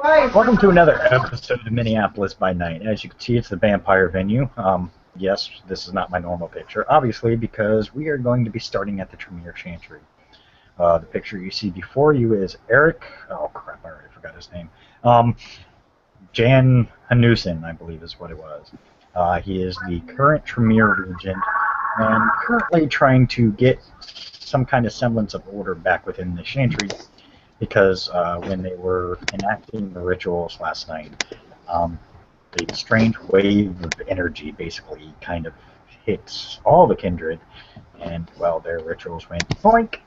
Welcome to another episode of Minneapolis by Night. As you can see, it's the vampire venue. Yes, this is not my normal picture, obviously, because we are going to be starting at the Tremere Chantry. The picture you see before you is Eric. Oh crap, I already forgot his name. Jan Hanusen, I believe is what it was. He is the current Tremere Regent and currently trying to get some kind of semblance of order back within the Chantry because when they were enacting the rituals last night, a strange wave of energy basically kind of hits all the kindred, and well, their rituals went boink,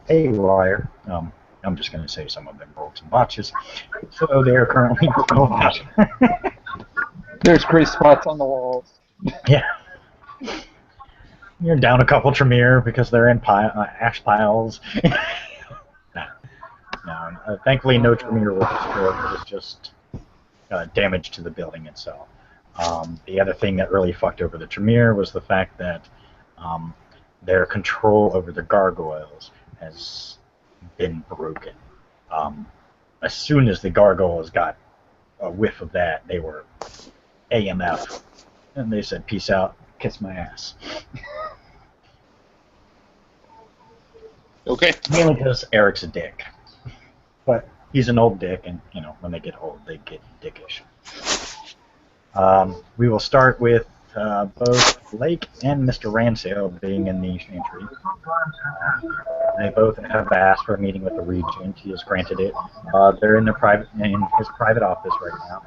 haywire. I'm just going to say some of them broke some botches, so they are currently There's grease spots on the walls. yeah. You're down a couple Tremere because they're in ash piles. No, thankfully no Tremere was destroyed. It was just damage to the building itself. The other thing that really fucked over the Tremere was the fact that their control over the gargoyles has been broken. As soon as the gargoyles got a whiff of that, they were AMF. And they said, peace out, kiss my ass. Okay. Mainly because Eric's a dick. But he's an old dick, and, you know, when they get old, they get dickish. We will start with both Blake and Mr. Ransdale being in the Chantry. They both have asked for a meeting with the Regent. He has granted it. They're in his private office right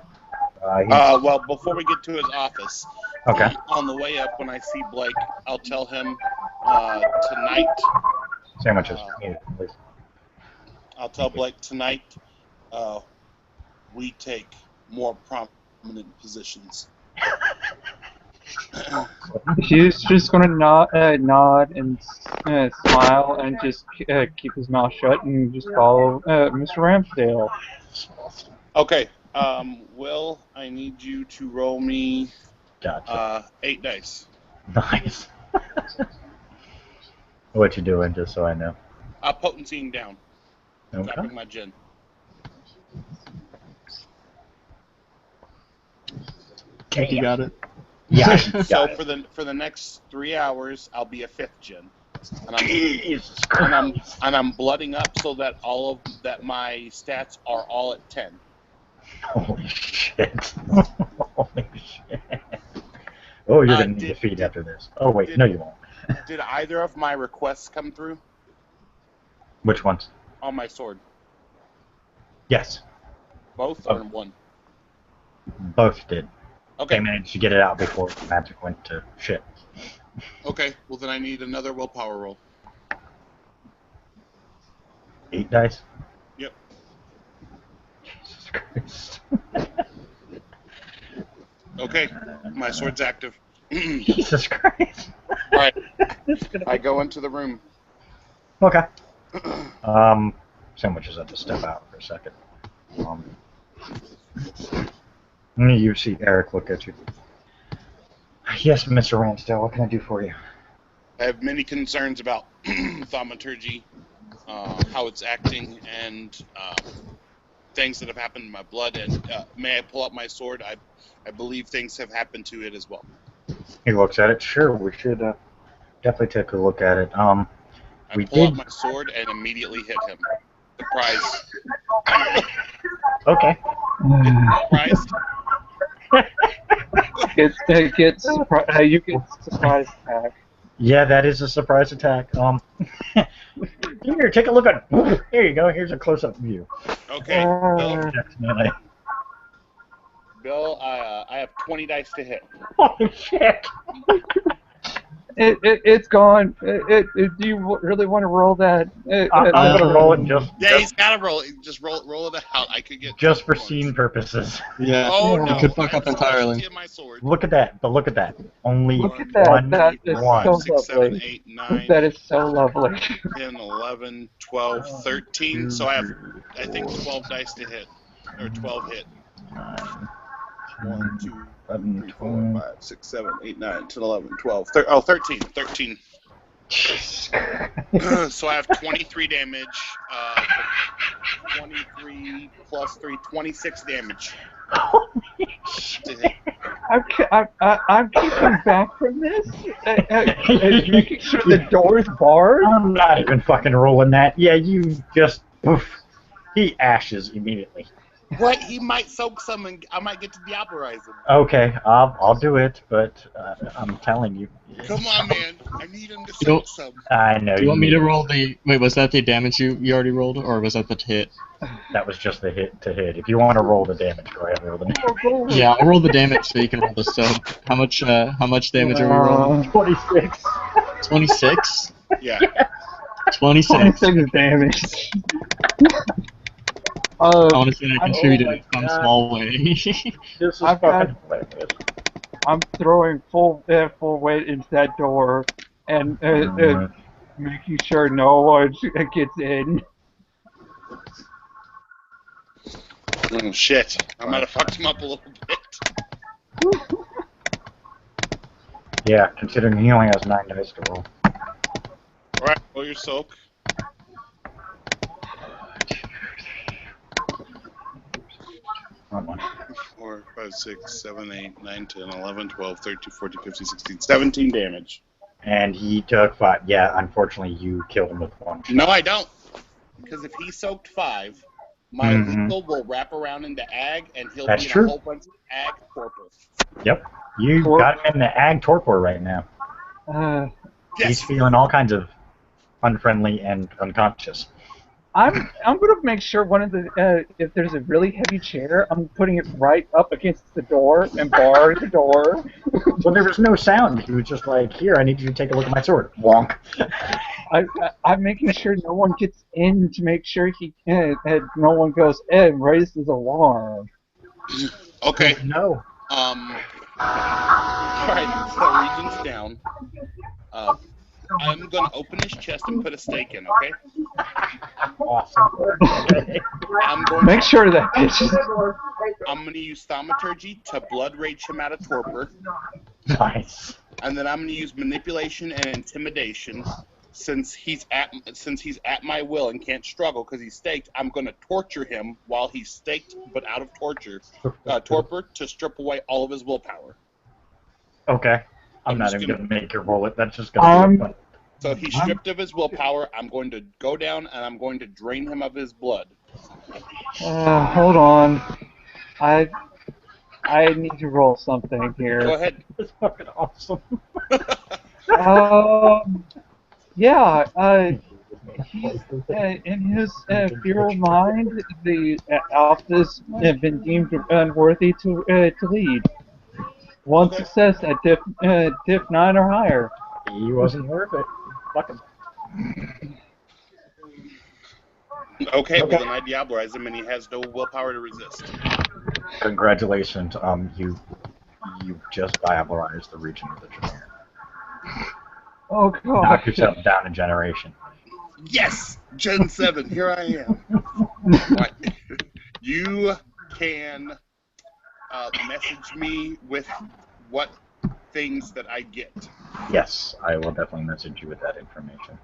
now. Well, before we get to his office, Okay. On the way up, when I see Blake, I'll tell him tonight. Sandwiches, please. I'll tell Blake tonight we take more prominent positions. He's just gonna nod and smile and just keep his mouth shut and just follow Mr. Ramsdale. Okay. Okay. Will, I need you to roll me Gotcha. 8 dice. Nice. What you doing, just so I know? Potencying down. Okay. Dropping my gin. Okay, You got it. Yeah. So for the next 3 hours, I'll be a 5th gin, and Jesus Christ. I'm blooding up so that my stats are all at 10. Holy shit. Holy shit. Oh, you're going to need to feed after this. Oh, wait. No, you won't. Did either of my requests come through Which ones? on my sword? Yes. Both or one? Both did. Okay. They managed to get it out before the magic went to shit. Okay. Well, then I need another willpower roll. 8 dice? Yep. Jesus Christ. Okay. My sword's active. Jesus Christ. All right. I go into the room. Okay. Sandwiches have to step out for a second. You see Eric look at you. Yes, Mr. Ransdale, what can I do for you? I have many concerns about thaumaturgy, how it's acting, and things that have happened in my blood. And may I pull out my sword? I believe things have happened to it as well. He looks at it. Sure, we should definitely take a look at it. I pull out my sword and immediately hit him. Surprise. Okay. Surprised? You get surprise attack. Yeah, that is a surprise attack. Here, take a look at. Here you go. Here's a close-up view. Okay. Definitely. Bill, I have 20 dice to hit. Holy shit! It's gone. Do you really want to roll that? I'm gonna roll it just. Yeah, he's got to roll it. Just roll it out. I could get Just for points. scene purposes. Yeah. Oh You no! could fuck up entirely. My sword. Look at that. But look at that. Only Look at that. one. That is one. so 6, 7, lovely. 8, 9, That is so lovely. 10, 11, 12, 13. So I have, I think, 12 dice to hit. Or 12 hit. 1, 2, 3, 4, 5, 6, 7, 8, 9, 10, 11, 12, 13. 13. So I have 23 damage, 23 8 plus 3, 26 damage. Holy shit. I'm keeping back from this. Making sure the door's barred. I'm not even fucking rolling that. Yeah, you just poof. He ashes immediately. What? He might soak some, and I might get to diablerize him. Okay, I'll do it, but I'm telling you. Come on, man. I need him to soak some. I know. Do you want me to roll the... Wait, was that the damage you already rolled, or was that the hit? That was just the hit to hit. If you want to roll the damage, go ahead and roll the damage. Yeah, I'll roll the damage so you can roll the sub. How much damage are we rolling? 26. 26? Yeah. 26. 26 damage. Honestly, I contributed my in some God. small way. This is I've fucking hilarious. I'm throwing full weight into that door and making sure no one gets in. Oh, shit. I might have fucked him up a little bit. Yeah, considering he only has 9 dice to roll. Alright, roll your soak. Wrong one. 4, 5, 6, 7, 8, 9, 10, 11, 12, 13, 14, 15, 16, 17 damage. And he took 5. Yeah, unfortunately, you killed him with 1 shot. No, I don't. Because if he soaked 5, my Mhm. lethal will wrap around into ag, and he'll That's be in true. a whole bunch of ag torpor. Yep. You got him in the ag torpor right now. He's Yes. feeling all kinds of unfriendly and unconscious. I'm gonna make sure one of the if there's a really heavy chair, I'm putting it right up against the door and bar the door. Well, there was no sound. He was just like, "Here, I need you to take a look at my sword." Wonk. I'm making sure no one gets in to make sure no one goes raises alarm. Okay. No. Alright, so Regent's down. I'm gonna open his chest and put a stake in, okay? Awesome. I'm going Make sure that I'm gonna use thaumaturgy to blood rage him out of torpor. Nice. And then I'm gonna use manipulation and intimidation. Since he's at my will and can't struggle because he's staked, I'm gonna torture him while he's staked but out of torpor to strip away all of his willpower. Okay. I'm not just even gonna- gonna make you roll it. That's just gonna be fun. So he's stripped of his willpower. I'm going to go down and I'm going to drain him of his blood. hold on. I need to roll something Go here. ahead. It's fucking awesome. Yeah. He's in his feral mind. The alphas have been deemed unworthy to lead. One Okay. success at diff 9 or higher. He wasn't worth it. Fuck him. Okay, well Okay. then I diablerize him and he has no willpower to resist. Congratulations. You just diabolized the region of the Tremere. Oh god. Knock yourself down a generation. Yes! Gen 7, here I am. Right. You can message me with what things that I get. Yes, I will definitely message you with that information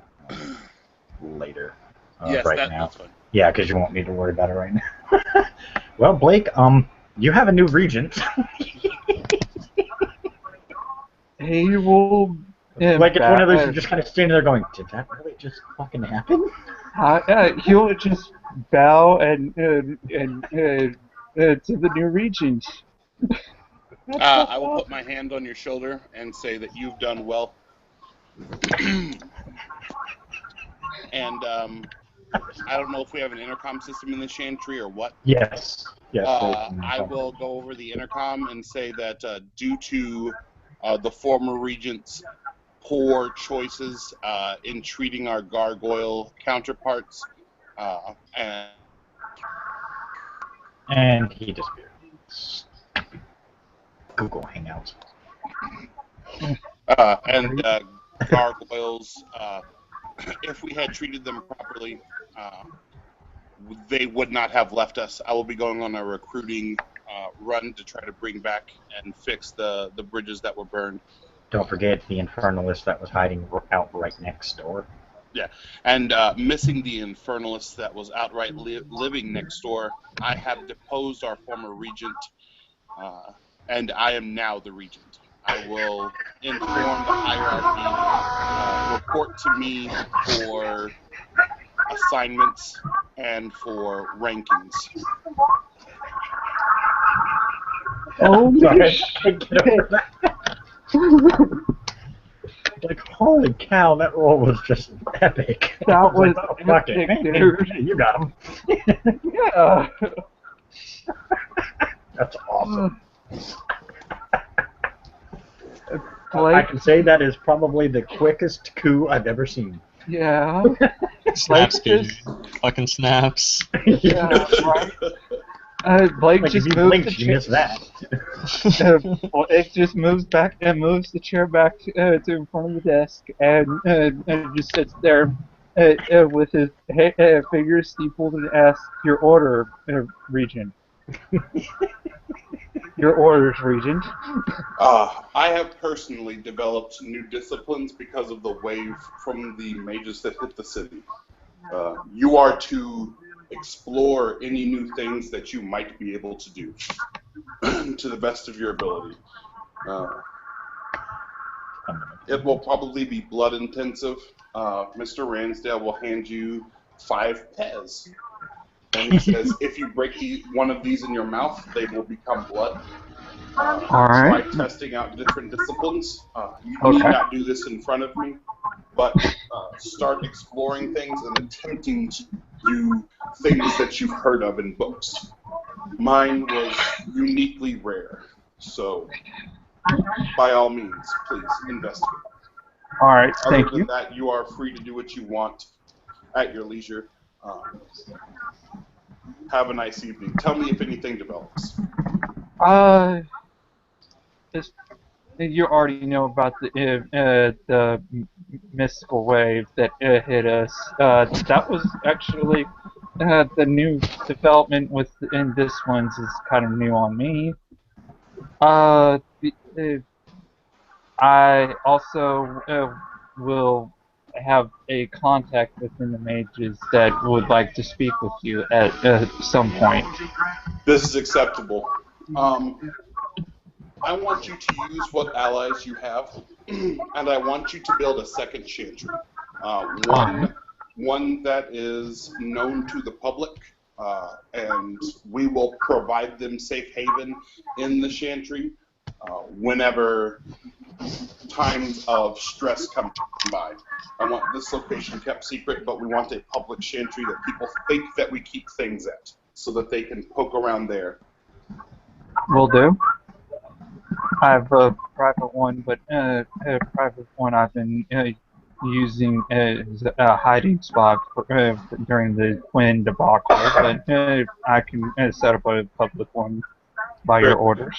later. Yes, right that's now. fine. Yeah, because you won't need to worry about it right now. Well, Blake, you have a new regent. He will. Like, it's one of those you're just kind of standing there going, did that really just fucking happen? He'll just bow and to the new regent. I will put my hand on your shoulder and say that you've done well. And I don't know if we have an intercom system in the Chantry or what. Yes. Yes. I will go over the intercom and say that due to the former regent's poor choices in treating our gargoyle counterparts, And he disappeared. Google Hangouts. and gargoyles, if we had treated them properly, they would not have left us. I will be going on a recruiting run to try to bring back and fix the bridges that were burned. Don't forget the infernalist that was hiding out right next door. Yeah, and missing the infernalist that was outright living next door, I have deposed our former regent, uh, and I am now the regent. I will inform the hierarchy, report to me for assignments and for rankings. Oh, Sorry, I can't get over that. Like, holy cow, that roll was just epic. That I was like, was oh, fuck it. epic, Hey, dude. hey, you got him. Yeah. That's awesome. I Blake, can say that is probably the quickest coup I've ever seen. yeah. Snaps, Blake PG. just, Fucking snaps. yeah, right. Blake Like, if just you moves the blinked, you chair. missed that. Blake just moves back and moves the chair back to in front of the desk and just sits there with his fingers steepled and asks, "Your order, Regent. Your orders, Regent." I have personally developed new disciplines because of the wave from the mages that hit the city. You are to explore any new things that you might be able to do to the best of your ability. It will probably be blood intensive. Mr. Ransdale will hand you 5 pez. And he says, if you break one of these in your mouth, they will become blood. Try Alright. testing out different disciplines. You Okay. need not do this in front of me, but start exploring things and attempting to do things that you've heard of in books. Mine was uniquely rare, so by all means, please investigate. Alright, Other thank than you. that, you are free to do what you want at your leisure. Have a nice evening. Tell me if anything develops. This, you already know about the mystical wave that hit us. That was actually the new development within this one's is kind of new on me. Uh, I also will have a contact within the mages that would like to speak with you at some point. This is acceptable. I want you to use what allies you have, and I want you to build a second chantry. One that is known to the public, and we will provide them safe haven in the chantry whenever times of stress come by. I want this location kept secret, but we want a public chantry that people think that we keep things at, so that they can poke around there. Will do. I have a private one, but a private one I've been using as a hiding spot during the Quinn debacle, but I can set up a public one by your orders.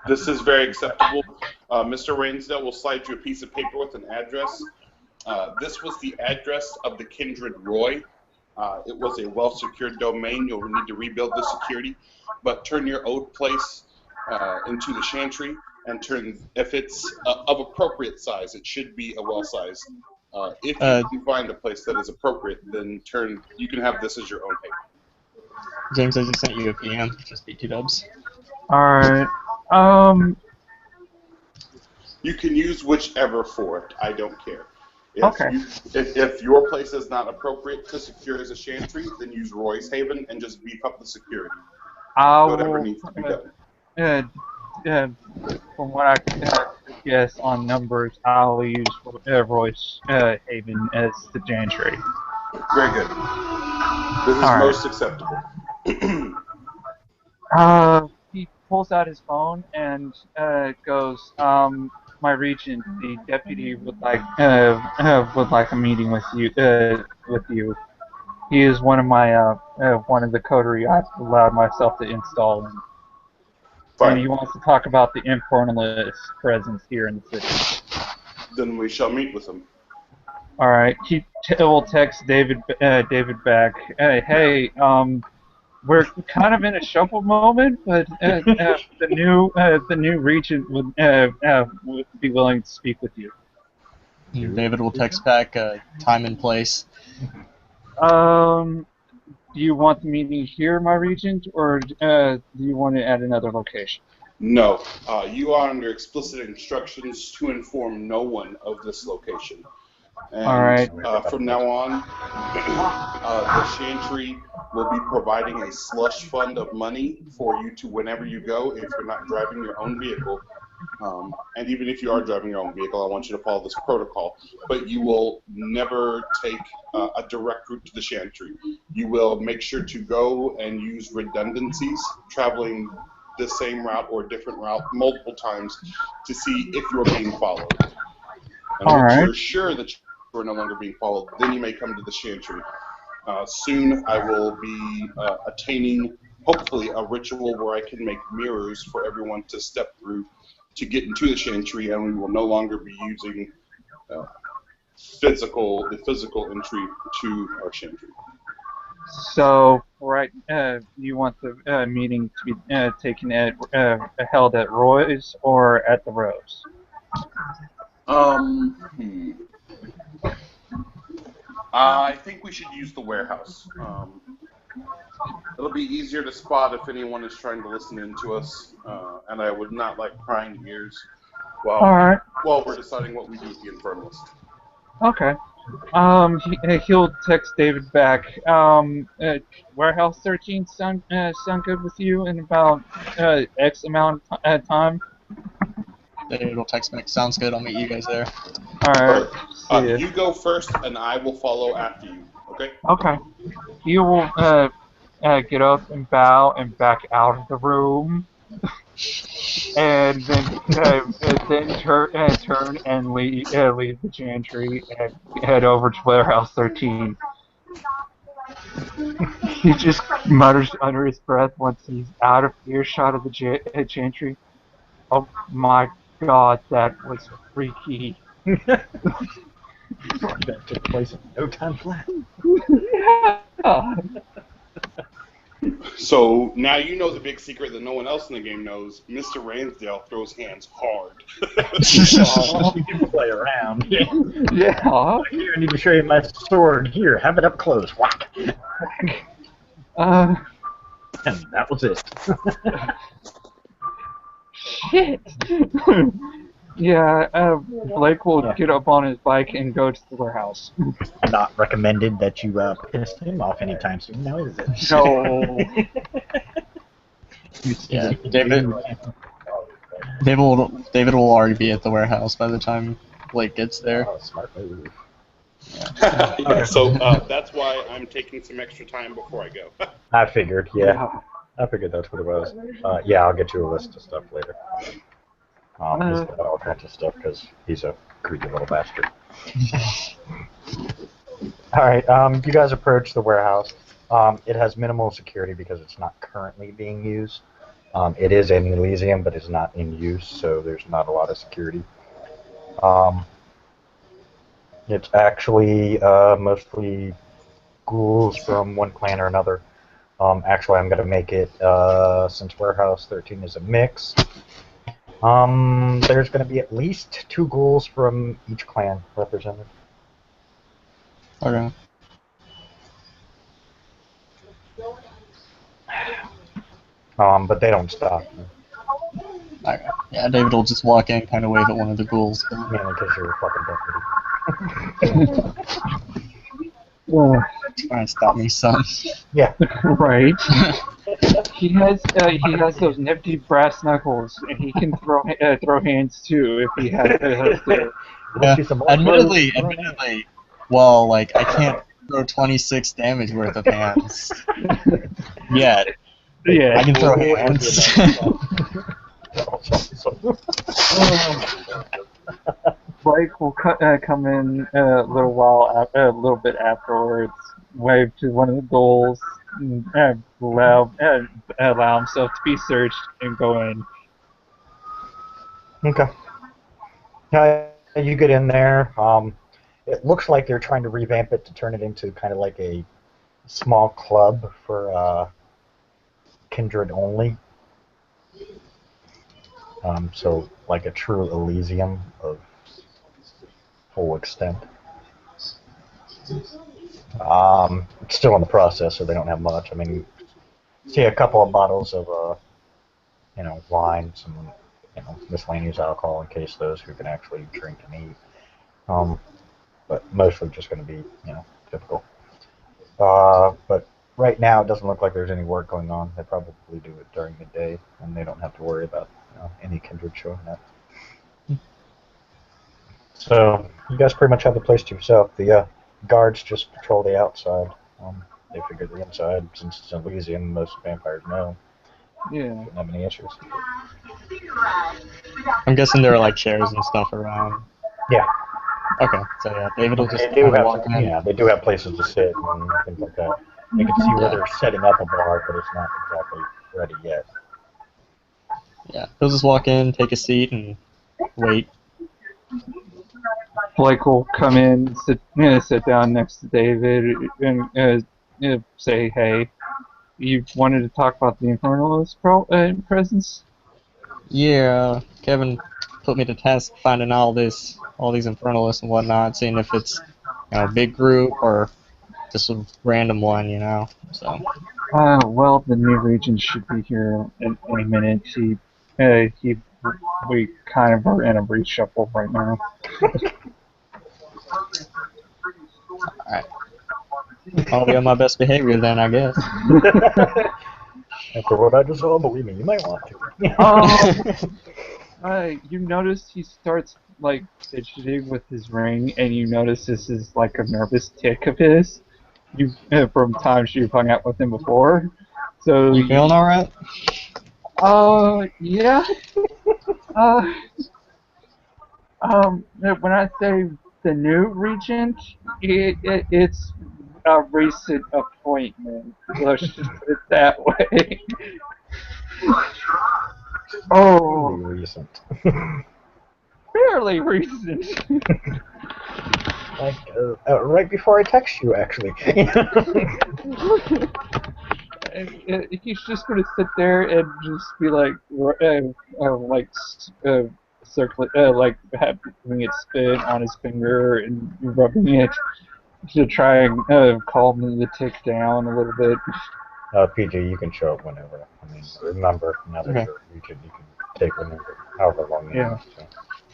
This is very acceptable. Mr. Rainsdale will slide you a piece of paper with an address. This was the address of the Kindred Roy. It was a well-secured domain. You'll need to rebuild the security, but turn your old place into the chantry, and if it's of appropriate size, it should be a well-sized. If you can find a place that is appropriate, then you can have this as your own paper. James, I just sent you a PM. Just be 2 dubs. Alright. You can use whichever for it. I don't care. Okay. If your place is not appropriate to secure as a chantry, then use Roy's Haven and just beef up the security. Whatever needs to be done. From what I can guess on numbers, I'll use Royce Haven as the chantry. Very good. This is most acceptable. He pulls out his phone and goes, "My regent, the deputy would like a meeting with you. He is one of the coterie I've allowed myself to install in. Fine. And he wants to talk about the infernalist presence here in the city." Then we shall meet with him. All right. He will text David back. Hey, we're kind of in a shuffle moment, but the new regent would be willing to speak with you. David will text back time and place. Do you want the meeting here, my regent, or do you want it at another location? No, you are under explicit instructions to inform no one of this location. And All right. from now on, the Chantry will be providing a slush fund of money for you to whenever you go, if you're not driving your own vehicle. And even if you are driving your own vehicle, I want you to follow this protocol. But you will never take a direct route to the Chantry. You will make sure to go and use redundancies, traveling the same route or a different route multiple times to see if you're being followed. And once you're sure that you're no longer being followed, then you may come to the Chantry. Soon I will be attaining, hopefully, a ritual where I can make mirrors for everyone to step through to get into the Chantry, and we will no longer be using the physical entry to our Chantry. So, right, you want the meeting to be taken at held at Roy's or at the Rose? I think we should use the warehouse. It'll be easier to spot if anyone is trying to listen in to us, and I would not like prying ears while we're deciding what we do with the Infernalist. Okay. He'll text David back. Warehouse 13 sound good with you in about X amount of time? David will text back. Sounds good. I'll meet you guys there. Alright. You go first, and I will follow after you. Okay? Okay. He will get up and bow and back out of the room, and then turn and leave the Chantry and head over to Warehouse 13. He just mutters under his breath once he's out of earshot of the Chantry. Oh my god, that was freaky. That took place in no time flat. Yeah. So now you know the big secret that no one else in the game knows. Mr. Ransdale throws hands hard. You can play around. Yeah. Here, I need to show you my sword. Here, have it up close. Whack. And that was it. Shit. Yeah, Blake will get up on his bike and go to the warehouse. Not recommended that you piss him off anytime soon, now is it? No. Yeah, David will already be at the warehouse by the time Blake gets there. Oh, smart move. Yeah, so that's why I'm taking some extra time before I go. I figured, yeah. I figured that's what it was. Yeah, I'll get you a list of stuff later. He's got all kinds of stuff because he's a greedy little bastard. Alright, you guys approach the warehouse. It has minimal security because it's not currently being used. It is an Elysium, but it's not in use, so there's not a lot of security. It's actually mostly ghouls from one clan or another. Actually, I'm going to make it, since Warehouse 13 is a mix, there's going to be at least 2 ghouls from each clan represented. Okay. But they don't stop. Okay. Yeah, David will just walk in, kind of wave at one of the ghouls. Mainly because you're a fucking deputy. Trying to stop me, son. Yeah. Right. He has those nifty brass knuckles, and he can throw hands too if he has to. Yeah. Admittedly, well, like, I can't throw 26 damage worth of hands yet. Yeah. I can throw hands. Blake will come in a little bit afterwards, wave to one of the ghouls, and allow himself to be searched, and go in. Okay. You get in there. It looks like they're trying to revamp it to turn it into kind of like a small club for kindred only. So like a true Elysium of full extent. It's still in the process, so they don't have much. I mean, see a couple of bottles of wine, some miscellaneous alcohol in case those who can actually drink and eat. But mostly just going to be typical. But right now it doesn't look like there's any work going on. They probably do it during the day, and they don't have to worry about any kindred showing up. So you guys pretty much have the place to yourself. The guards just patrol the outside. They figure the inside, since it's Elysium, most vampires know. Yeah. Don't have any issues. I'm guessing there are like chairs and stuff around. Yeah. Okay, so yeah, David will just They do have walk in. yeah, they do have places to sit and things like that. You can see where they're setting up a bar, but it's not exactly ready yet. Yeah, he'll just walk in, take a seat, and wait. Blake will come in, sit down next to David, and say, "Hey, you wanted to talk about the Infernalist presence?" Yeah, Kevin put me to task finding all these infernalists and whatnot, seeing if it's a big group or just a random one, So Well, the new Regent should be here in a minute. We kind of are in a reshuffle right now. alright. I'll be on my best behavior then, I guess. After what I just saw, believe me, you might want to. You notice he starts like fidgeting with his ring, and you notice this is like a nervous tick of his. You from times you've hung out with him before. So You feeling alright? Yeah. When I say the new Regent, it's a recent appointment. Let's just put it that way. Oh, Really recent. fairly recent. Like right before I text you, actually. He's just gonna sit there and just be like circling, like having it spin on his finger and rubbing it to try and calm the tick down a little bit. PJ, you can show up whenever. I mean, remember, now that Okay. you're Regent, you can take whenever, however long you want.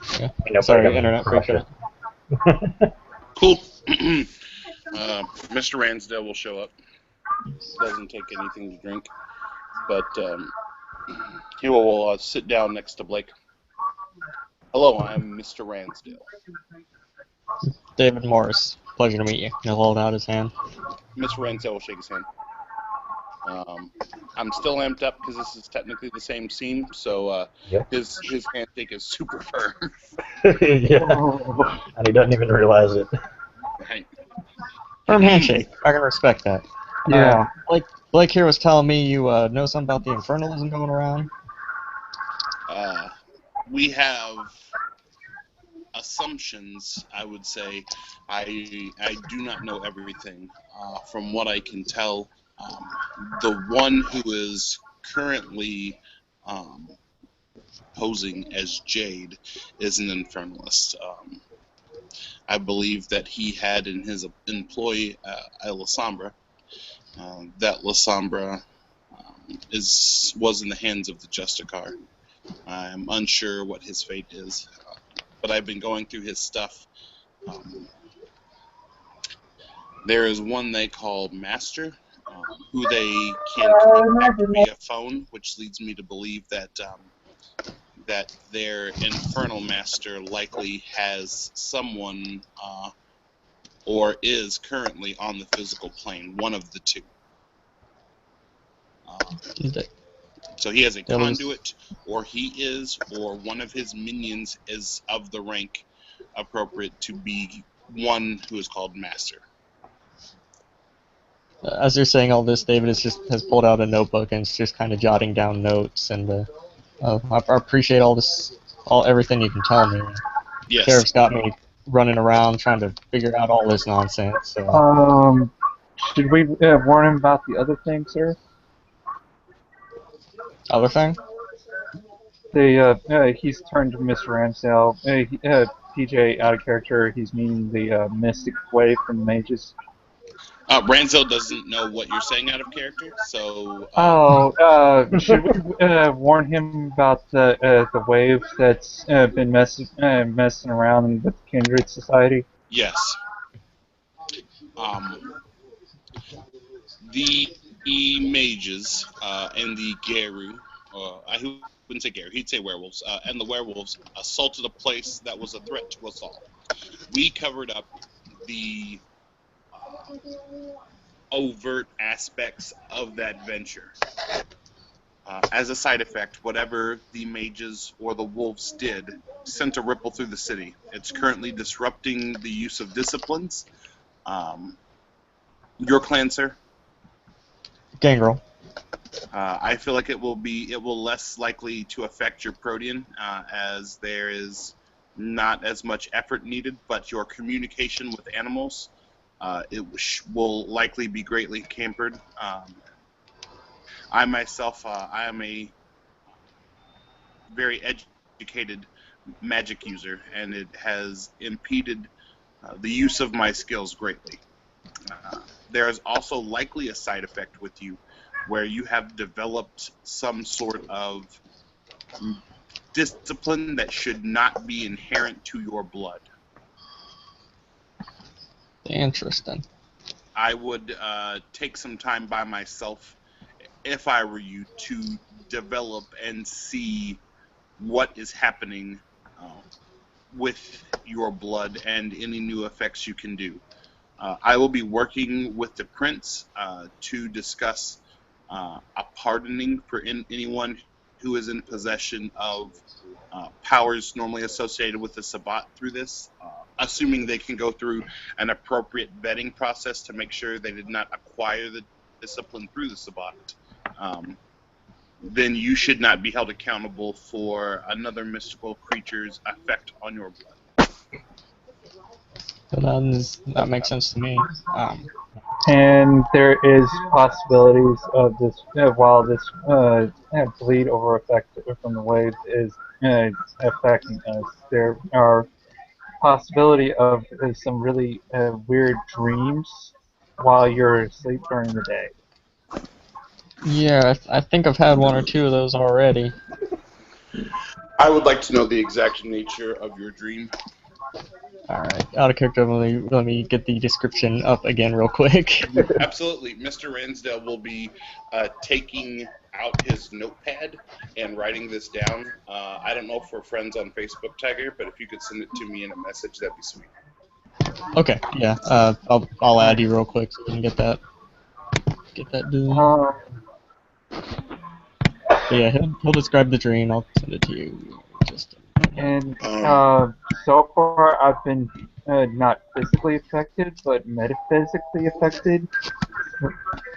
So. Yeah. Sorry, internet freak freak out. Cool. Mr. Ransdale will show up. Doesn't take anything to drink, but he will sit down next to Blake. Hello, I'm Mr. Ransdale. David Morris. Pleasure to meet you. He'll hold out his hand. Mr. Ransdale will shake his hand. I'm still amped up because this is technically the same scene, so Yep. his handshake is super firm. Yeah. And he doesn't even realize it. Right. Firm handshake. I can respect that. Yeah. Blake here was telling me you know something about the infernalism going around. We have assumptions, I would say. I do not know everything. From what I can tell, the one who is currently posing as Jade is an infernalist. I believe that he had in his employ a Lasombra. That Lasombra was in the hands of the Justicar. I'm unsure what his fate is, but I've been going through his stuff. There is one they call Master, who they can contact via phone, which leads me to believe that that their infernal master likely has someone or is currently on the physical plane, one of the two. So he has a conduit, or he is, or one of his minions is of the rank appropriate to be one who is called Master. As you're saying all this, David has pulled out a notebook and is just kind of jotting down notes. And I appreciate everything you can tell me. Yes. Sheriff's got me running around trying to figure out all this nonsense. So. Should we warn him about the other thing, sir? Other thing? He's turned to Mr. Ransdale. PJ out of character. He's meaning the mystic wave from the mages. Ranzo doesn't know what you're saying out of character, so. Should we warn him about the wave that's been messing around with Kindred Society? Yes. The mages and the Geru, I wouldn't say Geru, he'd say werewolves, and the werewolves assaulted a place that was a threat to us all. We covered up the overt aspects of that venture. As a side effect, whatever the mages or the wolves did sent a ripple through the city. It's currently disrupting the use of disciplines. Your clan, sir? Gangrel. I feel like it will less likely to affect your protean, as there is not as much effort needed, but your communication with animals, will likely be greatly hampered. I myself, I am a very educated magic user, and it has impeded the use of my skills greatly. There is also likely a side effect with you where you have developed some sort of discipline that should not be inherent to your blood. Interesting. I would take some time by myself, if I were you, to develop and see what is happening with your blood and any new effects you can do. I will be working with the prince to discuss a pardoning for anyone who is in possession of powers normally associated with the Sabbat through this, assuming they can go through an appropriate vetting process to make sure they did not acquire the discipline through the Sabbat. Then you should not be held accountable for another mystical creature's effect on your blood. That makes sense to me. And there is possibilities of this, while this bleed over effect from the waves is affecting us, there are possibility of some really weird dreams while you're asleep during the day. Yeah, I think I've had one or two of those already. I would like to know the exact nature of your dream. Alright, out of character, let me get the description up again real quick. Absolutely. Mr. Ransdale will be taking out his notepad and writing this down. I don't know if we're friends on Facebook, Tiger, but if you could send it to me in a message, that'd be sweet. Okay, yeah, I'll add you real quick so we can get that done. But yeah, he'll describe the dream. I'll send it to you. And so far, I've been not physically affected, but metaphysically affected.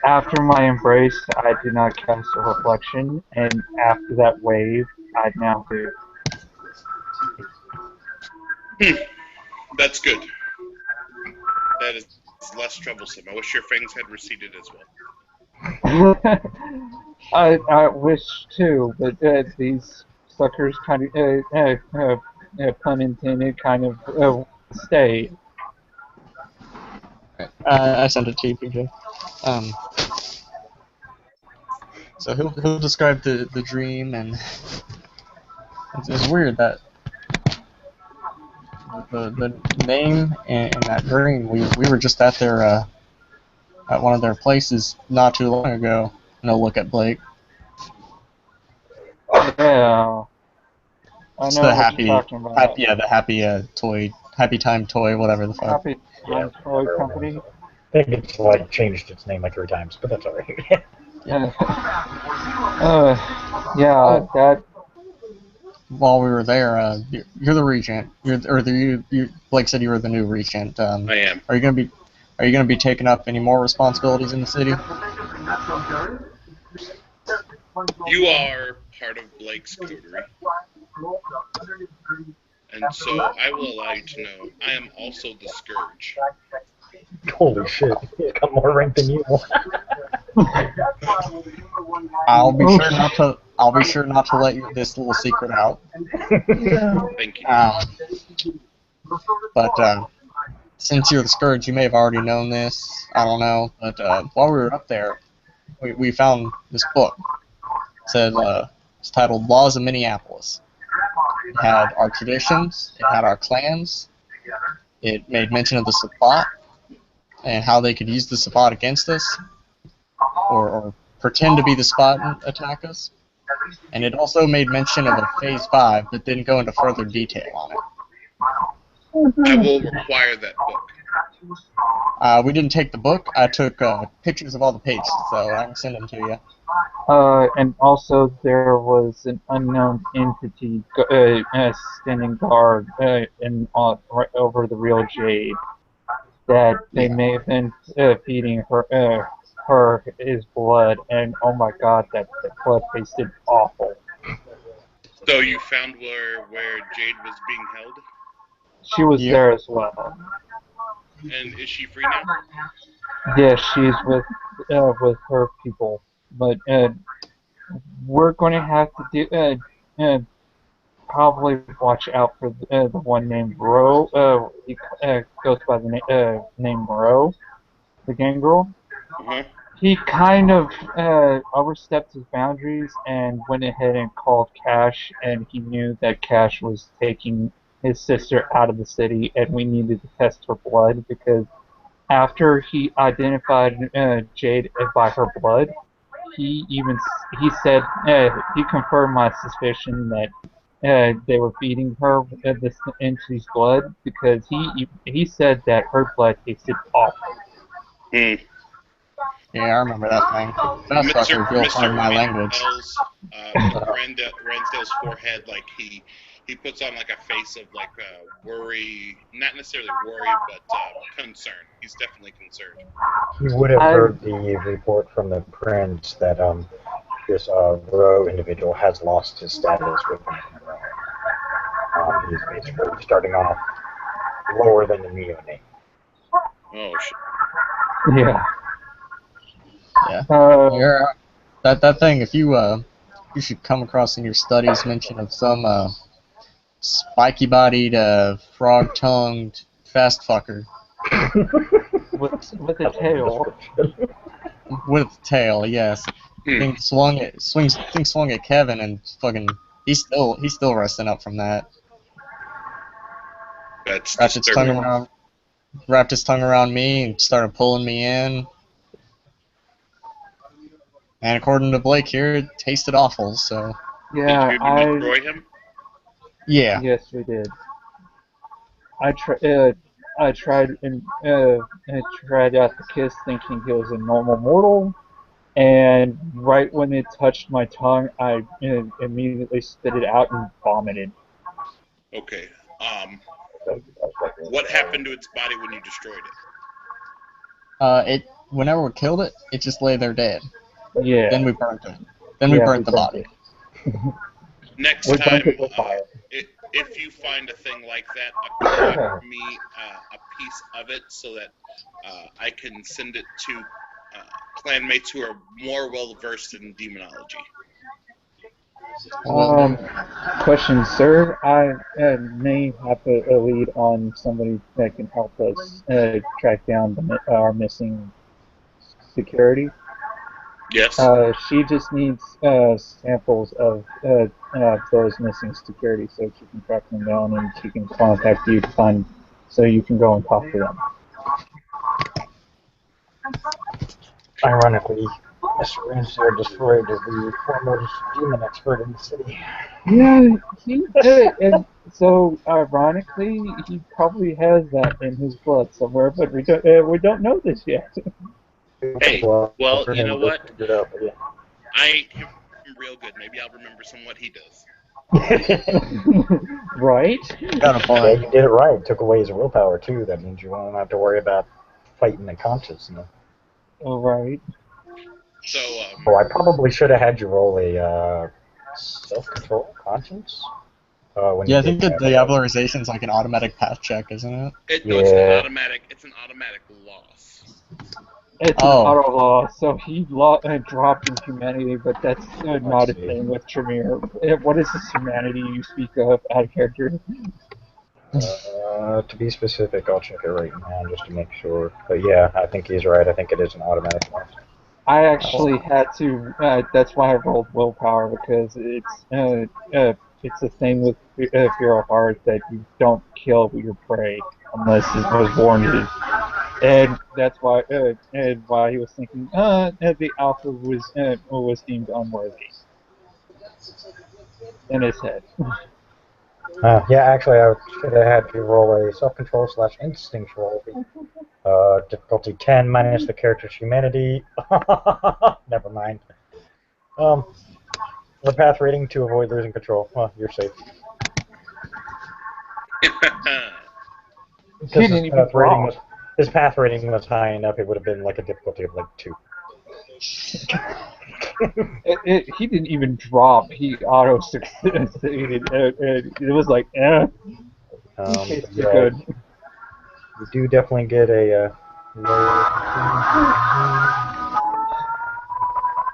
After my embrace, I did not cast a reflection, and after that wave, I now do. That's good. That is less troublesome. I wish your fangs had receded as well. I wish too, but these suckers kind of, pun intended, kind of stay. I sent it to you, PJ. So he'll describe the dream, and it's weird that the name and that dream, we were just at their at one of their places not too long ago. No look at Blake. Yeah. I It's know the what happy, you're talking about. the happy time toy, whatever the fuck. Happy Time Toy Company. I think it's like changed its name like 3 times, but that's alright. Yeah. Yeah, that. While we were there, you're the regent. Blake said you were the new regent. I am. Are you gonna be taking up any more responsibilities in the city? You are part of Blake's coterie. And so I will allow you to know I am also the Scourge. Holy shit, he's got more rank than you. I'll be sure not to let this little secret out. Thank you. But since you're the Scourge, you may have already known this. I don't know. But while we were up there, we found this book. It said it's titled "Laws of Minneapolis." It had our traditions. It had our clans. It made mention of the Sabbat and how they could use the Sabbat against us, or pretend to be the Sabbat and attack us. And it also made mention of a Phase 5, but didn't go into further detail on it. I will require that book. We didn't take the book. I took pictures of all the pages, so I can send them to you. And also there was an unknown entity standing guard right over the real Jade. That they may have been feeding her his blood, and oh my god, that blood tasted awful. So you found where Jade was being held? She was there as well. And is she free now? Yeah, she's with her people, but we're going to have to probably watch out for the one named Ro. He goes by the name Ro, the gangrel. Uh-huh. He kind of overstepped his boundaries and went ahead and called Cash, and he knew that Cash was taking his sister out of the city, and we needed to test her blood because after he identified Jade by her blood, he said he confirmed my suspicion that they were feeding her this entity's blood because he said that her blood tasted awful. Hmm. Yeah, I remember that thing. That fucker real hard in my language. Ransdale's forehead, like he puts on like a face of like worry, not necessarily worry, but concern. He's definitely concerned. He would have heard the report from the prince that this Row individual has lost his status within the Row. He's basically starting off lower than the neonate. Oh shit. Yeah. Yeah. That thing. If you should come across in your studies mention of some spiky-bodied, frog-tongued fast fucker with a tail. With a tail, yes. Thing swung at Kevin and fucking he's still resting up from that. That's wrapped his tongue around me and started pulling me in. And according to Blake here, it tasted awful, so... Yeah, Did you destroy him? Yeah. Yes, we did. I tried out the kiss thinking he was a normal mortal, and right when it touched my tongue, I immediately spit it out and vomited. Okay. What happened to its body when you destroyed it? Whenever we killed it, it just lay there dead. Yeah. Then we burnt it. Then we burnt the body. Next time, if you find a thing like that, acquire me a piece of it so that I can send it to clanmates who are more well versed in demonology. Question, sir. I may have a lead on somebody that can help us track down our missing security. Yes. She just needs samples of those missing security so she can track them down and she can contact you to find so you can go and talk to them. Ironically, Mr. Ransdale destroyed the foremost demon expert in the city. Yeah, and so ironically, he probably has that in his blood somewhere, but we don't know this yet. Hey, well, you know what? I ain't him real good. Maybe I'll remember some what he does. Right? Got a point. Yeah, you did it right. Took away his willpower too. That means you won't have to worry about fighting the conscience. All right. So. I probably should have had you roll a self-control conscience. I think the diablerization is like an automatic path check, isn't it? It's an automatic. It's an automatic loss. It's an auto loss, so he dropped in humanity, but that's not a thing with Tremere. What is this humanity you speak of out of character? To be specific, I'll check it right now just to make sure. But yeah, I think he's right. I think it is an automatic loss. I actually had to. That's why I rolled willpower because it's a thing with Feral Heart that you don't kill your prey unless it was warranted, and that's why and why he was thinking the alpha was deemed unworthy in his head. Yeah, actually, I should have had you roll a self-control / instinct roll. Difficulty 10 minus the character's humanity. Never mind. The path rating to avoid losing control. Well, you're safe. He Because didn't even draw. his path rating was high enough, it would have been like a difficulty of like 2. He didn't even drop. He auto succeeded. It was like, okay, But you're yeah, good. you do definitely get a low.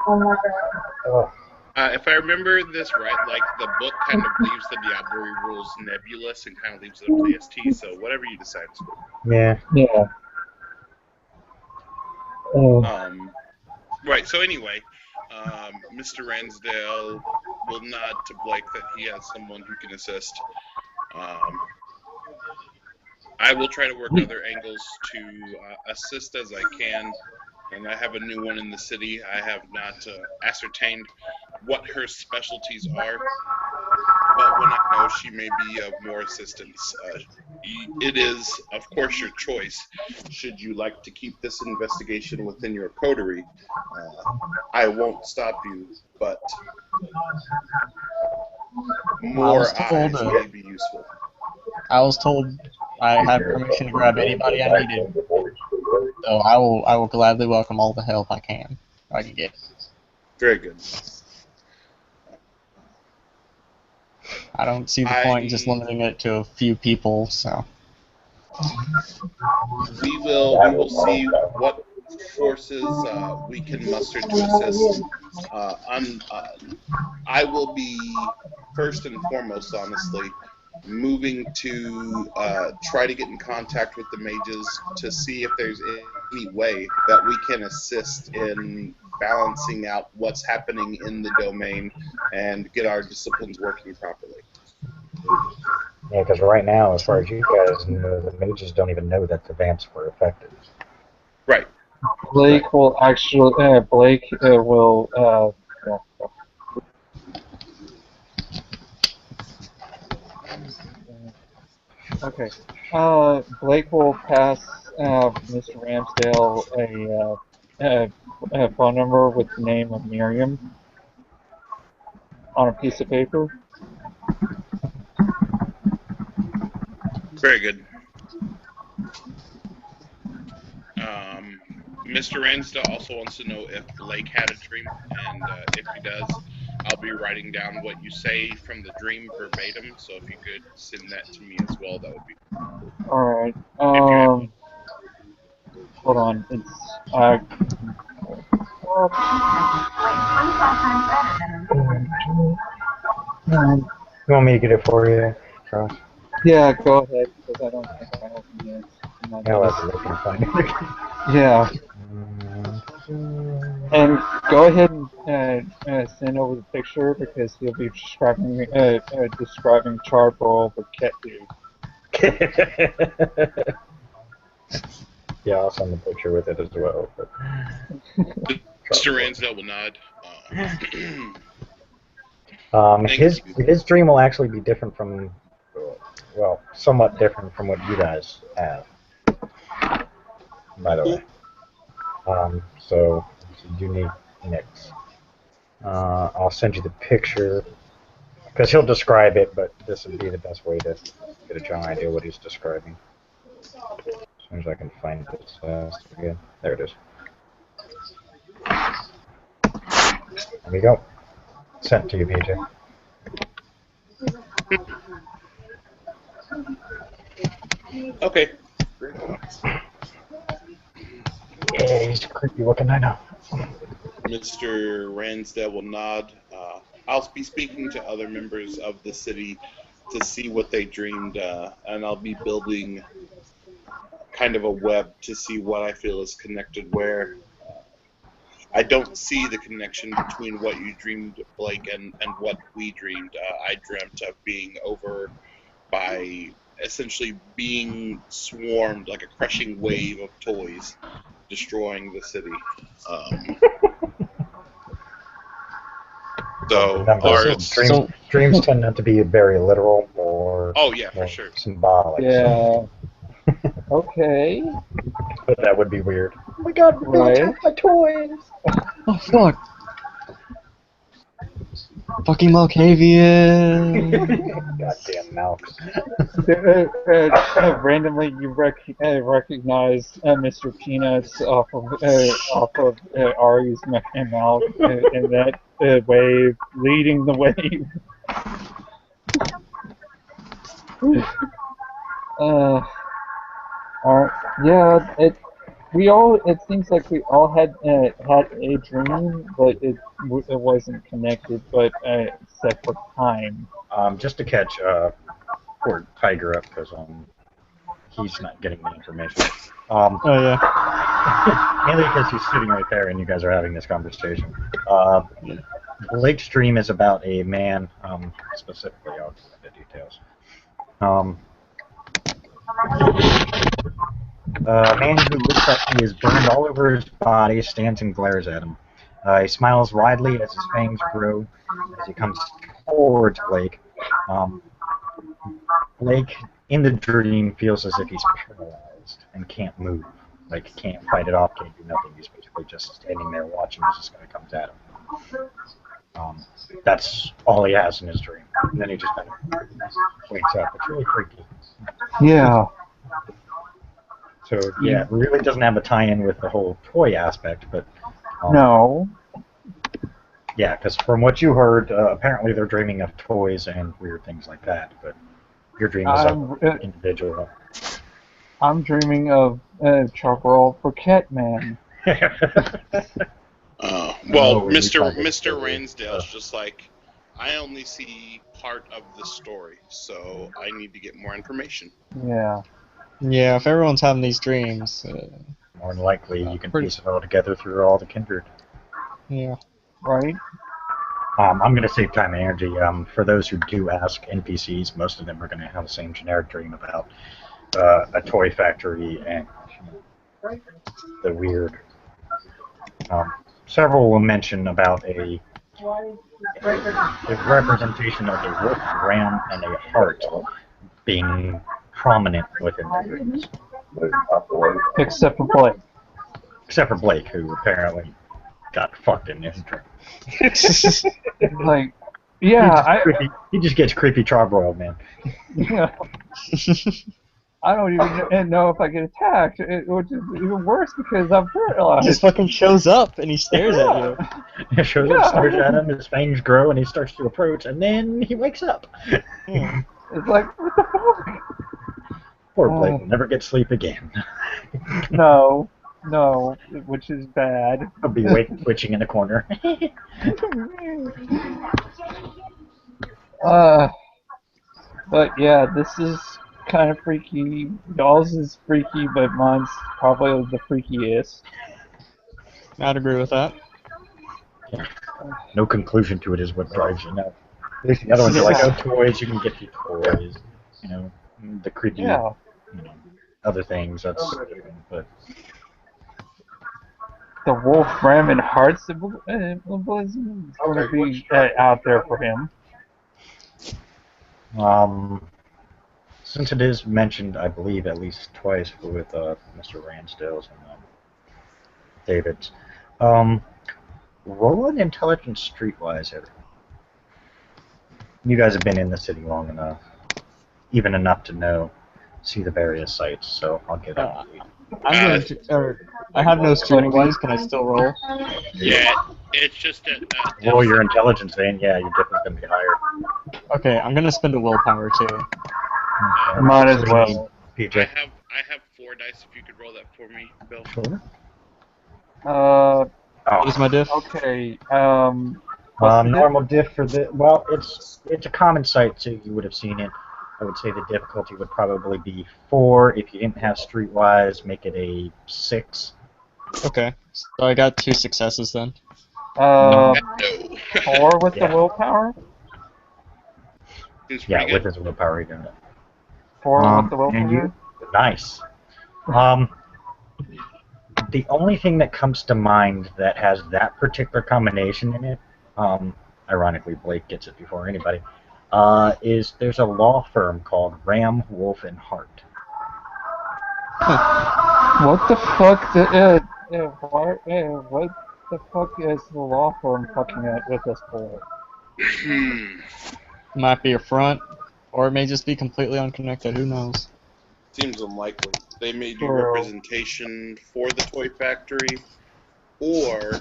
Oh, If I remember this right, like the book kind of leaves the Diablerie rules nebulous and kind of leaves it up to the ST. So whatever you decide. yeah. Yeah. Right. So anyway, Mr. Ransdale will nod to Blake that he has someone who can assist. I will try to work other angles to assist as I can. And I have a new one in the city. I have not ascertained what her specialties are, but when I know she may be of more assistance, it is, of course, your choice. Should you like to keep this investigation within your coterie, I won't stop you, but more eyes may be useful. I was told I have permission to grab anybody I needed, so I will gladly welcome all the help I can get. Very good. I don't see the point in just limiting it to a few people, so. We will see what forces we can muster to assist. I will be first and foremost, honestly, moving to try to get in contact with the mages to see if there's any way that we can assist in balancing out what's happening in the domain and get our disciplines working properly. Yeah, because right now, as far as you guys know, the mages don't even know that the vamps were affected. Right. Blake will actually. Blake will. Okay. Blake will pass Mr. Ramsdale a phone number with the name of Miriam on a piece of paper. Very good. Mr. Ransdale also wants to know if Blake had a dream, and if he does, I'll be writing down what you say from the dream verbatim, so if you could send that to me as well, that would be cool. Alright. Hold on. It's You want me to get it for you, Charles? yeah, go ahead, because I don't think I opened it. I'll have to look and find it. Yeah. And go ahead and send over the picture because he'll be describing Charbroil the cat dude. Yeah, I'll send the picture with it as well. But... Mr. Ransdale will nod. His dream will actually be different from, well, somewhat different from what you guys have. By the way, so it's unique mix. I'll send you the picture because he'll describe it, but this would be the best way to get a general idea what he's describing. As soon as I can find this again, there it is. There we go. Sent to you, PJ. Okay. Yeah, he's creepy looking, I know. Mr. Ransdale will nod. I'll be speaking to other members of the city to see what they dreamed, and I'll be building kind of a web to see what I feel is connected where. I don't see the connection between what you dreamed, Blake, and what we dreamed. I dreamt of being over by essentially being swarmed like a crushing wave of toys, destroying the city. So, Remember, or So, it's so dreams tend not to be very literal or oh yeah, for more sure. symbolic. So, Yeah. Okay. but that would be weird. Oh my god, we're being Right. attacked by toys! oh fuck, fucking Malkavian. Goddamn Malks. Randomly, you recognize Mr. Peanuts off of Ari's mouth, and that wave leading the wave. uh, yeah, it seems like we all had a dream, but it wasn't connected, but separate time. Just to catch poor Tiger up, because he's not getting the information. Oh yeah. Mainly because he's sitting right there and you guys are having this conversation. Blake's dream is about a man, specifically, I'll give the details. A man who looks like he is burned all over his body stands and glares at him. He smiles widely as his fangs grow as he comes forward to Blake. Blake, in the dream, feels as if he's paralyzed and can't move. Like, can't fight it off, can't do nothing. He's basically just standing there watching as this guy comes at him. That's all he has in his dream. And then he just kind of wakes up. It's really freaky. Yeah. So, yeah, it really doesn't have a tie-in with the whole toy aspect, but... No. Yeah, because from what you heard, apparently they're dreaming of toys and weird things like that, but your dream is of individual. I'm dreaming of Chocolate for Catman. Well, we Mr. talked Mr. about Ransdale's just like, I only see part of the story, so I need to get more information. Yeah. Yeah, if everyone's having these dreams, More than likely, you can Pretty- piece it all together through all the kindred. yeah. Right? I'm going to save time and energy. For those who do ask NPCs, most of them are going to have the same generic dream about a toy factory and the weird. Several will mention about a representation of a wolf, ram, and a hart being prominent within their dreams. Except for Blake. Except for Blake, who apparently got fucked in his dream. Like, yeah, He just gets creepy charbroiled, man. yeah. I don't even know if I get attacked, which is even worse because I'm He paralyzed. just fucking shows up and he stares at you. He shows up, stares at him, his fangs grow, and he starts to approach, and then he wakes up. Yeah. It's like, what the fuck? Poor Blake will never get sleep again. No, which is bad. He'll be twitching in a corner. But yeah, this is kind of freaky. Y'all's is freaky, but mine's probably the freakiest. I'd agree with that. No conclusion to it is what drives you now. At least the other ones are like, oh, toys, you can get your toys. You know, the creepy, Yeah. other things. That's, but The wolf, ram, and heart symbolism is going to be out there for him. since it is mentioned, I believe at least twice with Mr. Ransdale's and David's, roll an intelligence streetwise here. You guys have been in the city long enough, even enough to see the various sites. So I'll give that. I'm going to, I have no streetwise. Can I still roll? Yeah, it's just that. Roll your intelligence, then. Yeah, your difference gonna be higher. Okay, I'm gonna spend a willpower too. Might as well. PJ. I have 4 dice. If you could roll that for me, Bill. Sure. What is my diff? Okay. What's the diff? Normal diff for the well, it's a common sight, so you would have seen it. I would say the difficulty would probably be 4. If you didn't have streetwise, make it a 6. Okay, so I got 2 successes then. Uh, No. 4 with the Yeah. willpower. Seems Yeah, pretty with good. his willpower, you're doing it. 4 with the And willpower. you, nice. The only thing that comes to mind that has that particular combination in it, ironically Blake gets it before anybody, is there's a law firm called Ram, Wolf, and Hart. What the fuck? What the fuck is the law firm fucking at with us for? Might be a front, or it may just be completely unconnected. Who knows? Seems unlikely. They may do True. representation for the toy factory, or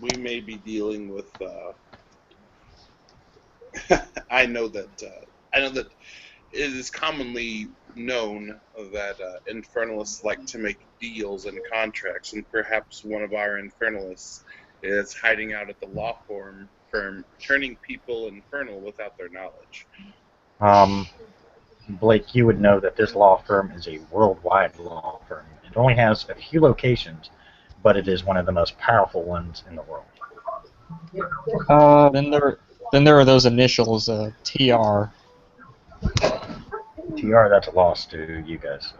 we may be dealing with. I know that it is commonly known that infernalists like to make deals and contracts, and perhaps one of our infernalists is hiding out at the law firm turning people infernal without their knowledge. Blake, you would know that this law firm is a worldwide law firm. It only has a few locations, but it is one of the most powerful ones in the world. Then there are those initials, TR. TR, that's a loss to you guys.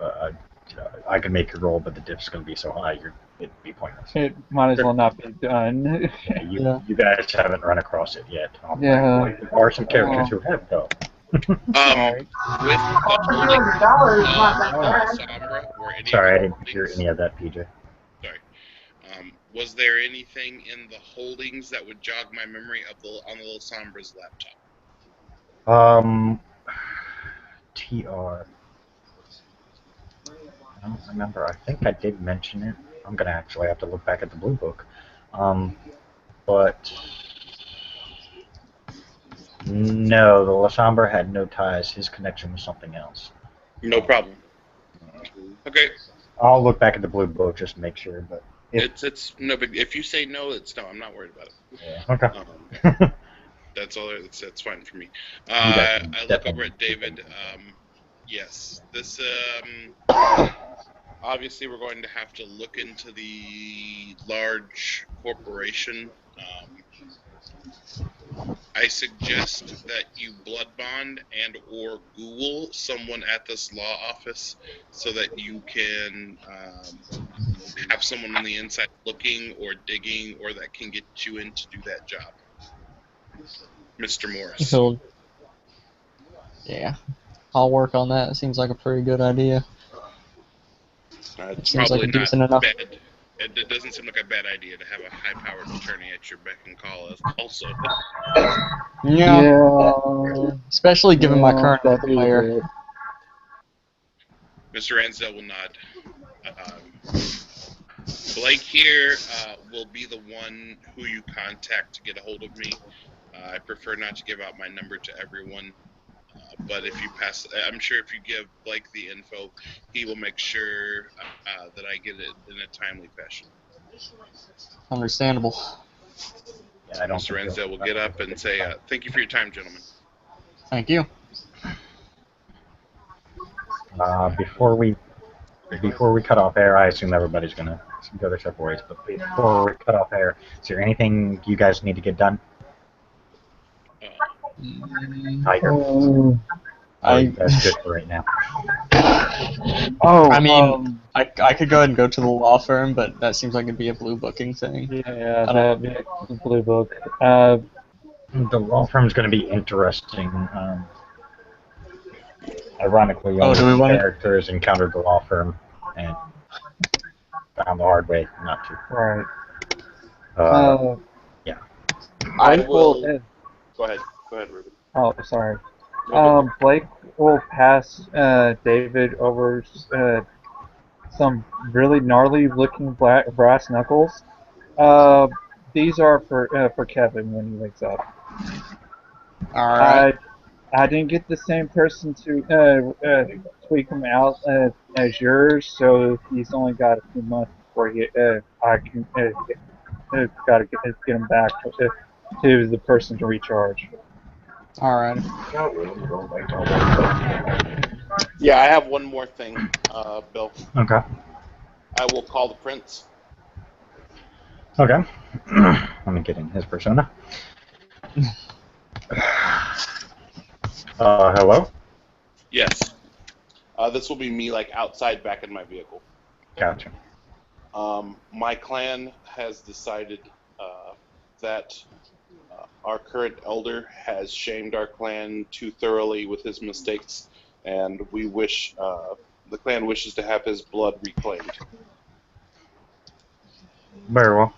I could make your roll, but the diff's going to be so high, it'd be pointless. It might as well not be done. You guys haven't run across it yet. Yeah. There are some characters who have, though. With the holding Sombra, or any Sorry, I of the didn't hear holdings, any of that, PJ. sorry. Was there anything in the holdings that would jog my memory of on the little Sombra's laptop? TR. I don't remember. I think I did mention it. I'm going to actually have to look back at the blue book. But no, the Lasombra had no ties. His connection was something else. No problem. Okay. I'll look back at the blue book just to make sure. But It's no big. If you say no, it's no. I'm not worried about it. yeah, okay. That's all. That's fine for me. guys can I look definitely over at David. keep it. Yes, this. Obviously, we're going to have to look into the large corporation. I suggest that you blood bond and or Google someone at this law office so that you can have someone on the inside looking or digging or that can get you in to do that job. Mr. Morris. Yeah, I'll work on that. It seems like a pretty good idea. It's Seems probably like a decent not enough. bad. It doesn't seem like a bad idea to have a high-powered attorney at your beck and call also. Yeah. Especially given my current that'd be employer. good. Mr. Ansdell will nod. Blake here will be the one who you contact to get a hold of me. I prefer not to give out my number to everyone. But if you pass, I'm sure if you give Blake the info, he will make sure that I get it in a timely fashion. Understandable. Yeah, I don't Mr. think Ransdale will get up and say, thank you for your time, gentlemen. Thank you. Before we cut off air, I assume everybody's gonna go their separate ways. But before we cut off air, is there anything you guys need to get done? Tiger. That's good for right now. Oh, I mean, I could go ahead and go to the law firm, but that seems like it'd be a blue booking thing. yeah, that'd be a blue book. The law firm's going to be interesting. Ironically, all do we the want characters encountered the law firm and found the hard way not to. Right. Yeah. I Blake will. will. Go ahead. Go ahead, Ruben. Oh, sorry. No, Blake will pass David over some really gnarly looking brass knuckles. These are for Kevin when he wakes up. Alright. I didn't get the same person to tweak him out as yours, so he's only got a few months before I can gotta get him back to the person to recharge. Alright. Yeah, I have one more thing, Bill. Okay. I will call the prince. Okay. Let me get in his persona. Hello? Yes. This will be me, like, outside back in my vehicle. Gotcha. My clan has decided that our current elder has shamed our clan too thoroughly with his mistakes, and we wish, the clan wishes to have his blood reclaimed. Very well.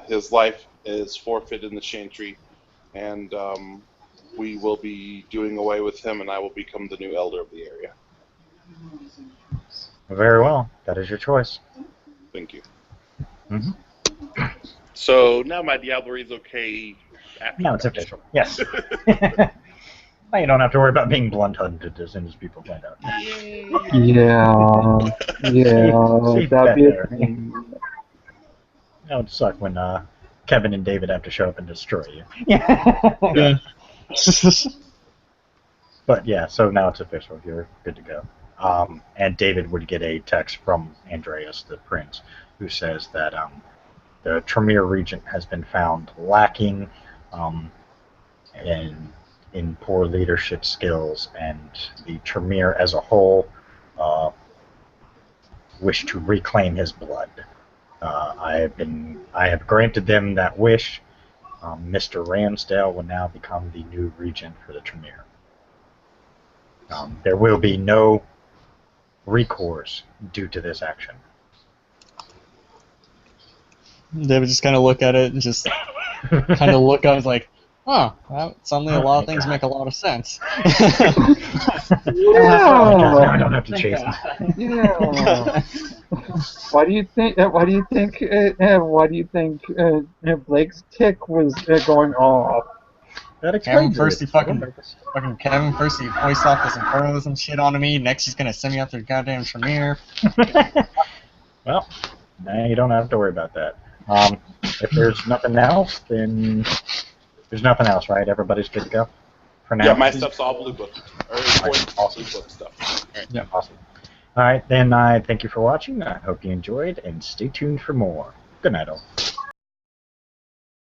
His life is forfeit in the Chantry, and we will be doing away with him, and I will become the new elder of the area. Very well. That is your choice. Thank you. Mm-hmm. So now my Diablerie is okay after. Now it's official. Yes. Now you don't have to worry about being blunt hunted as soon as people find out. Yeah, Safe that'd bet be a there. thing. That would suck when Kevin and David have to show up and destroy you. Yeah. But yeah, so now it's official. You're good to go. And David would get a text from Andreas, the prince, who says that the Tremere Regent has been found lacking in poor leadership skills, and the Tremere as a whole wish to reclaim his blood. I have granted them that wish. Mr. Ramsdale will now become the new regent for the Tremere. There will be no recourse due to this action. David just kind of look at it and just kind of look up like, oh, well, suddenly a lot of things make a lot of sense. Now I don't have to chase him. Yeah. Why do you think? Why do you think Blake's tick was going off? That Kevin explains first he it. fucking Kevin first he hoists off this infernalism shit onto me. Next he's gonna send me after the goddamn Tremere. Well, now you don't have to worry about that. If there's nothing else, then there's nothing else, right? Everybody's good to go for now. Yeah, my stuff's all blue book, or Awesome. blue book stuff. All right. Yeah, awesome. All right, then I thank you for watching. I hope you enjoyed, and stay tuned for more. Good night, all.